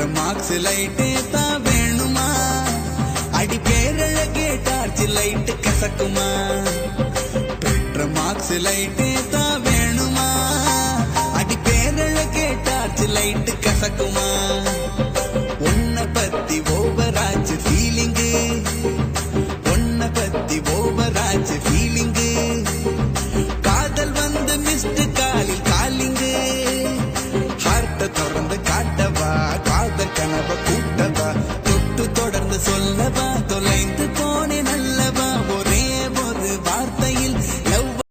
Marks லைட்டே தான் வேணுமா? அடி பேரழகே டார்ச் லைட் கசக்குமா? பெற்ற மார்க்ஸ் லைட்டே தான் வேணுமா? அடி பேரழகே டார்ச் லைட் கசக்குமா? உன்னை பத்தி ஓவராச்சு ஃபீலிங்கு, உன்னை பத்தி ஓவராச்சு